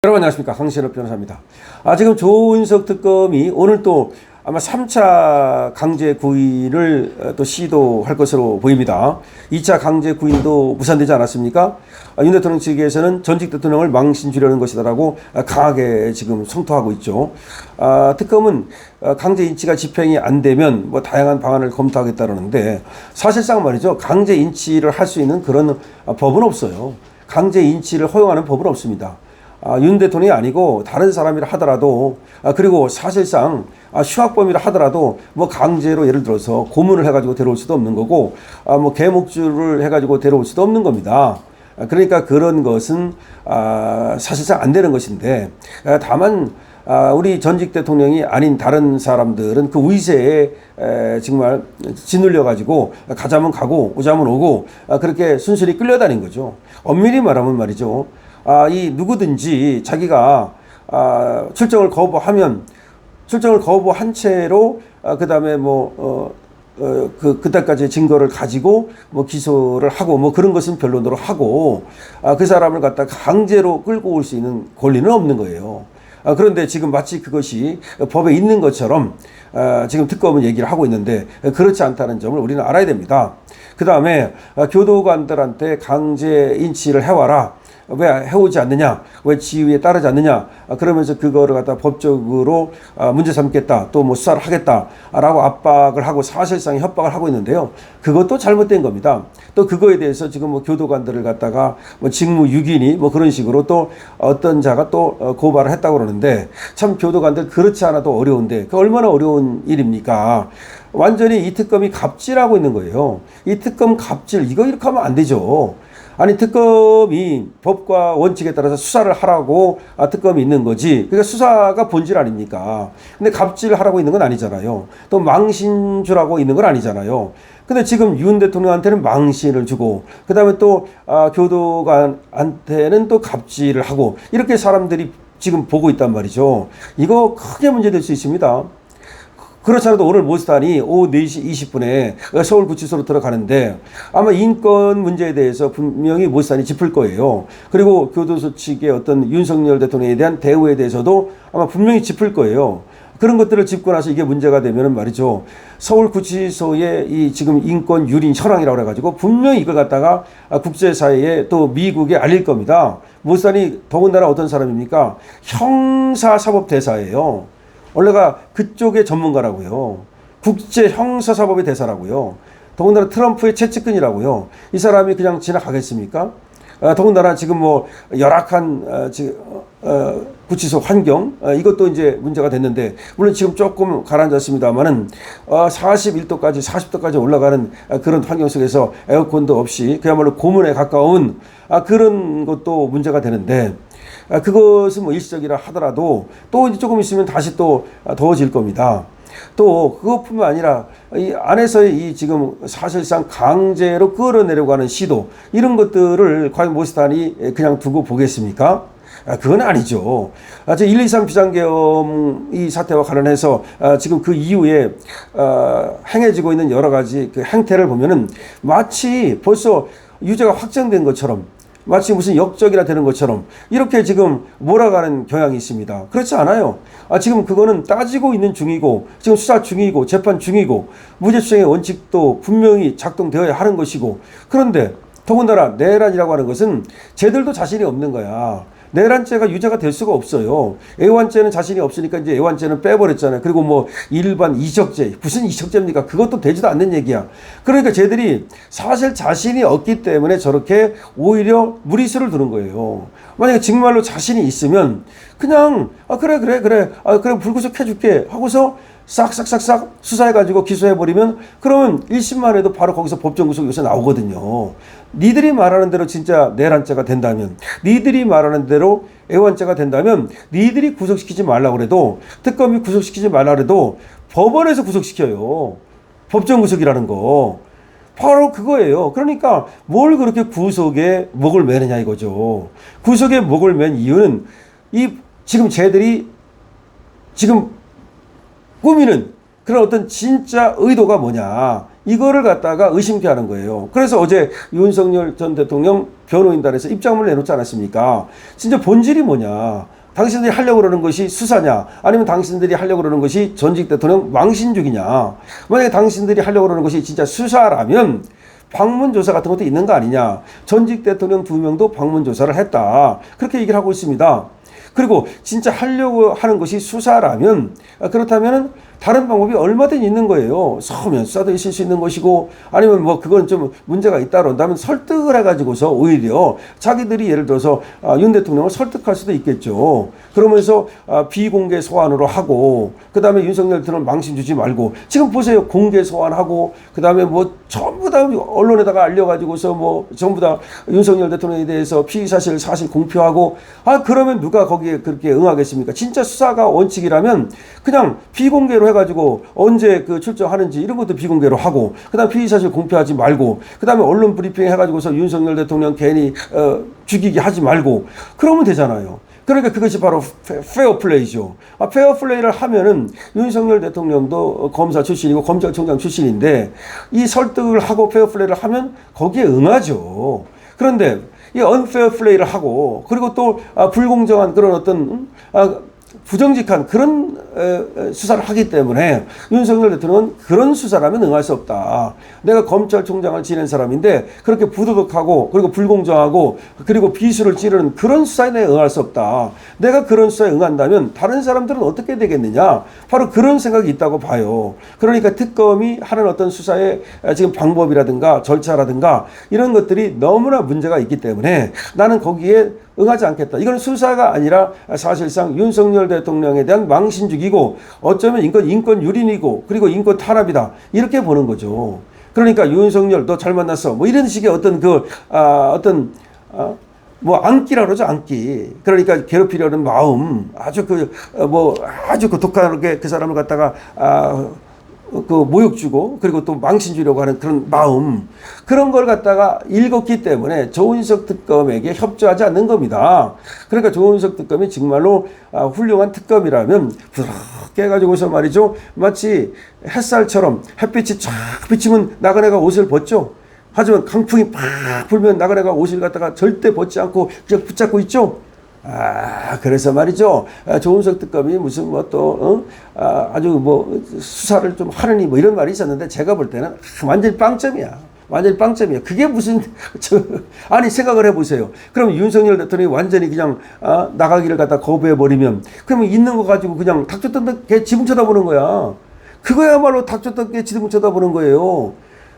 여러분 안녕하십니까, 강신업 변호사입니다. 지금 조은석 특검이 오늘 또 아마 3차 강제 구인을 또 시도할 것으로 보입니다. 2차 강제 구인도 무산되지 않았습니까? 윤 대통령 측에서는 전직 대통령을 망신 주려는 것이다라고 강하게 지금 성토하고 있죠. 특검은 강제 인치가 집행이 안 되면 뭐 다양한 방안을 검토하겠다는데, 사실상 말이죠, 강제 인치를 할 수 있는 그런 법은 없어요. 강제 인치를 허용하는 법은 없습니다. 윤 대통령이 아니고 다른 사람이라 하더라도, 그리고 사실상 휴학범이라 하더라도 뭐 강제로 예를 들어서 고문을 해가지고 데려올 수도 없는 거고, 뭐 개목줄을 해가지고 데려올 수도 없는 겁니다. 그러니까 그런 것은 사실상 안 되는 것인데, 다만 우리 전직 대통령이 아닌 다른 사람들은 그 위세에 정말 짓눌려 가지고 가자면 가고 오자면 오고 그렇게 순순히 끌려다닌 거죠. 엄밀히 말하면 말이죠, 이 누구든지 자기가 출정을 거부하면 출정을 거부한 채로 그다음에 그때까지 증거를 가지고 뭐 기소를 하고 뭐 그런 것은 변론으로 하고, 그 사람을 갖다 강제로 끌고 올 수 있는 권리는 없는 거예요. 그런데 지금 마치 그것이 법에 있는 것처럼 지금 특검은 얘기를 하고 있는데, 그렇지 않다는 점을 우리는 알아야 됩니다. 그 다음에 교도관들한테 강제 인치를 해와라, 왜 해오지 않느냐, 왜 지위에 따르지 않느냐, 그러면서 그거를 갖다 법적으로 문제 삼겠다, 또 뭐 수사를 하겠다라고 압박을 하고 사실상 협박을 하고 있는데요. 그것도 잘못된 겁니다. 또 그거에 대해서 지금 뭐 교도관들을 갖다가 뭐 직무유기니 뭐 그런 식으로 또 어떤 자가 또 고발을 했다고 그러는데, 참 교도관들 그렇지 않아도 어려운데 그 얼마나 어려운 일입니까? 완전히 이 특검이 갑질하고 있는 거예요. 이 특검 갑질, 이거 이렇게 하면 안 되죠. 아니, 특검이 법과 원칙에 따라서 수사를 하라고 특검이 있는 거지, 그러니까 수사가 본질 아닙니까? 근데 갑질을 하라고 있는 건 아니잖아요. 또 망신 주라고 있는 건 아니잖아요. 근데 지금 윤 대통령한테는 망신을 주고, 그 다음에 또 교도관한테는 또 갑질을 하고, 이렇게 사람들이 지금 보고 있단 말이죠. 이거 크게 문제될 수 있습니다. 그렇지 않아도 오늘 모스탄이 오후 4시 20분에 서울구치소로 들어가는데, 아마 인권 문제에 대해서 분명히 모스탄이 짚을 거예요. 그리고 교도소 측의 어떤 윤석열 대통령에 대한 대우에 대해서도 아마 분명히 짚을 거예요. 그런 것들을 짚고 나서 이게 문제가 되면은 말이죠, 서울구치소의 이 지금 인권 유린 현황이라고 그래가지고 분명히 이걸 갖다가 국제사회에 또 미국에 알릴 겁니다. 모스탄이 더군다나 어떤 사람입니까? 형사사법대사예요. 원래가 그쪽의 전문가라고요. 국제 형사사법의 대사라고요. 더군다나 트럼프의 최측근이라고요. 이 사람이 그냥 지나가겠습니까? 더군다나 지금 뭐 열악한 구치소 환경, 이것도 이제 문제가 됐는데, 물론 지금 조금 가라앉았습니다만은 41도까지 40도까지 올라가는 그런 환경 속에서 에어컨도 없이 그야말로 고문에 가까운 그런 것도 문제가 되는데, 그것은 뭐 일시적이라 하더라도 또 이제 조금 있으면 다시 또 더워질 겁니다. 또 그것뿐만 아니라 이 안에서의 이 지금 사실상 강제로 끌어내려고 하는 시도, 이런 것들을 과연 모스탄이 그냥 두고 보겠습니까? 그건 아니죠. 제 123 비상계엄 이 사태와 관련해서 지금 그 이후에 행해지고 있는 여러 가지 그 행태를 보면은 마치 벌써 유죄가 확정된 것처럼, 마치 무슨 역적이나 되는 것처럼 이렇게 지금 몰아가는 경향이 있습니다. 그렇지 않아요. 지금 그거는 따지고 있는 중이고, 지금 수사 중이고, 재판 중이고, 무죄 추정의 원칙도 분명히 작동되어야 하는 것이고, 그런데 더군다나 내란이라고 하는 것은 쟤들도 자신이 없는 거야. 내란죄가 유죄가 될 수가 없어요. 애완죄는 자신이 없으니까 이제 애완죄는 빼버렸잖아요. 그리고 뭐 일반 이적죄, 무슨 이적죄입니까? 그것도 되지도 않는 얘기야. 그러니까 쟤들이 사실 자신이 없기 때문에 저렇게 오히려 무리수를 두는 거예요. 만약에 정말로 자신이 있으면 그냥 그래 불구속 해줄게 하고서 싹싹싹싹 수사해가지고 기소해버리면, 그러면 1심만 해도 바로 거기서 법정 구속 요새 나오거든요. 니들이 말하는 대로 진짜 내란죄가 된다면, 니들이 말하는 대로 애완죄가 된다면 니들이 구속시키지 말라고 그래도, 특검이 구속시키지 말라고 그래도 법원에서 구속시켜요. 법정 구속이라는 거 바로 그거예요. 그러니까 뭘 그렇게 구속에 목을 매느냐 이거죠. 구속에 목을 맨 이유는 이 지금 쟤들이 지금 꾸미는 그런 어떤 진짜 의도가 뭐냐, 이거를 갖다가 의심케 하는 거예요. 그래서 어제 윤석열 전 대통령 변호인단에서 입장문을 내놓지 않았습니까? 진짜 본질이 뭐냐? 당신들이 하려고 그러는 것이 수사냐? 아니면 당신들이 하려고 그러는 것이 전직 대통령 망신주기냐? 만약에 당신들이 하려고 그러는 것이 진짜 수사라면 방문조사 같은 것도 있는 거 아니냐? 전직 대통령 2명도 방문조사를 했다. 그렇게 얘기를 하고 있습니다. 그리고 진짜 하려고 하는 것이 수사라면 그렇다면 다른 방법이 얼마든지 있는 거예요. 서면 수사도 있을 수 있는 것이고 아니면 뭐 그건 좀 문제가 있다 그런다면 설득을 해가지고서 오히려 자기들이 예를 들어서 윤 대통령을 설득할 수도 있겠죠. 그러면서 비공개 소환으로 하고 그 다음에 윤석열 대통령 망신 주지 말고 지금 보세요. 공개 소환하고 그 다음에 뭐 전부 다 언론에다가 알려가지고서 뭐 전부 다 윤석열 대통령에 대해서 피의 사실 공표하고 그러면 누가 거기에 그렇게 응하겠습니까? 진짜 수사가 원칙이라면 그냥 비공개로 해가지고 언제 그 출정하는지 이런 것도 비공개로 하고 그다음 피의 사실 공표하지 말고 그다음에 언론 브리핑 해가지고서 윤석열 대통령 괜히 죽이게 하지 말고 그러면 되잖아요. 그러니까 그것이 바로 페어 플레이죠. 페어 플레이를 하면은 윤석열 대통령도 검사 출신이고 검찰총장 출신인데 이 설득을 하고 페어 플레이를 하면 거기에 응하죠. 그런데 이 언페어 플레이를 하고 그리고 또 불공정한 그런 어떤 부정직한 그런 수사를 하기 때문에 윤석열 대통령은 그런 수사라면 응할 수 없다. 내가 검찰총장을 지낸 사람인데 그렇게 부도덕하고 그리고 불공정하고 그리고 비수를 찌르는 그런 수사에 내가 응할 수 없다. 내가 그런 수사에 응한다면 다른 사람들은 어떻게 되겠느냐. 바로 그런 생각이 있다고 봐요. 그러니까 특검이 하는 어떤 수사의 지금 방법이라든가 절차라든가 이런 것들이 너무나 문제가 있기 때문에 나는 거기에 응하지 않겠다. 이건 수사가 아니라 사실상 윤석열 대통령에 대한 망신주기고 어쩌면 이건 인권 유린이고 그리고 인권 탄압이다. 이렇게 보는 거죠. 그러니까 윤석열 너 잘 만났어. 뭐 이런 식의 어떤 뭐 안기라 그러죠. 안기. 그러니까 괴롭히려는 마음 아주 아주 독하게 그 사람을 갖다가 그 모욕 주고 그리고 또 망신 주려고 하는 그런 마음 그런 걸 갖다가 읽었기 때문에 조은석 특검에게 협조하지 않는 겁니다. 그러니까 조은석 특검이 정말로 훌륭한 특검이라면 부드럽게 해가지고서 말이죠. 마치 햇살처럼 햇빛이 쫙 비치면 나그네가 옷을 벗죠. 하지만 강풍이 팍 불면 나그네가 옷을 갖다가 절대 벗지 않고 그냥 붙잡고 있죠. 그래서 말이죠. 조은석 특검이 무슨 아주 수사를 좀 하느니 뭐 이런 말이 있었는데 제가 볼 때는 완전히 빵점이야. 완전히 빵점이야. 그게 무슨, 아니, 생각을 해보세요. 그럼 윤석열 대통령이 완전히 그냥, 나가기를 갖다 거부해버리면, 그러면 있는 거 가지고 그냥 닥쳤던 게 지붕 쳐다보는 거야. 그거야말로 닥쳤던 게 지붕 쳐다보는 거예요.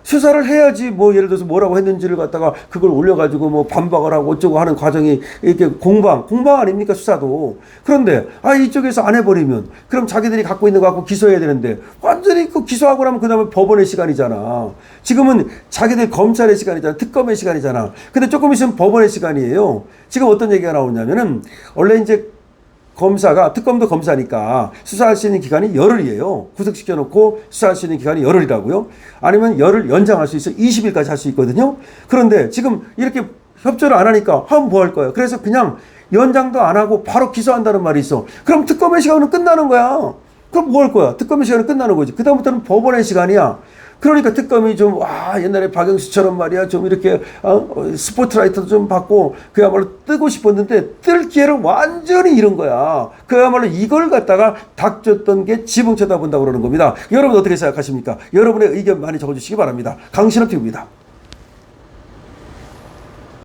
수사를 해야지 뭐 예를 들어서 뭐라고 했는지를 갖다가 그걸 올려가지고 뭐 반박을 하고 어쩌고 하는 과정이 이렇게 공방 아닙니까 수사도. 그런데 이쪽에서 안 해버리면 그럼 자기들이 갖고 있는 거 갖고 기소해야 되는데 완전히 그 기소하고 나면 그 다음에 법원의 시간이잖아. 지금은 자기들 검찰의 시간이잖아. 특검의 시간이잖아. 근데 조금 있으면 법원의 시간이에요. 지금 어떤 얘기가 나오냐면은 원래 이제 특검도 검사니까 수사할 수 있는 기간이 열흘이에요. 구속시켜놓고 수사할 수 있는 기간이 열흘이라고요. 아니면 열흘 연장할 수 있어 20일까지 할 수 있거든요. 그런데 지금 이렇게 협조를 안 하니까 하면 뭐 할 거예요. 그래서 그냥 연장도 안 하고 바로 기소한다는 말이 있어. 그럼 특검의 시간은 끝나는 거야. 그럼 뭐 할 거야? 특검의 시간은 끝나는 거지. 그 다음부터는 법원의 시간이야. 그러니까 특검이 좀 옛날에 박영수처럼 말이야 좀 이렇게 스포트라이트도 좀 받고 그야말로 뜨고 싶었는데 뜰 기회를 완전히 잃은 거야. 그야말로 이걸 갖다가 닥쳤던 게 지붕 쳐다본다고 그러는 겁니다. 여러분 어떻게 생각하십니까? 여러분의 의견 많이 적어주시기 바랍니다. 강신업 TV입니다.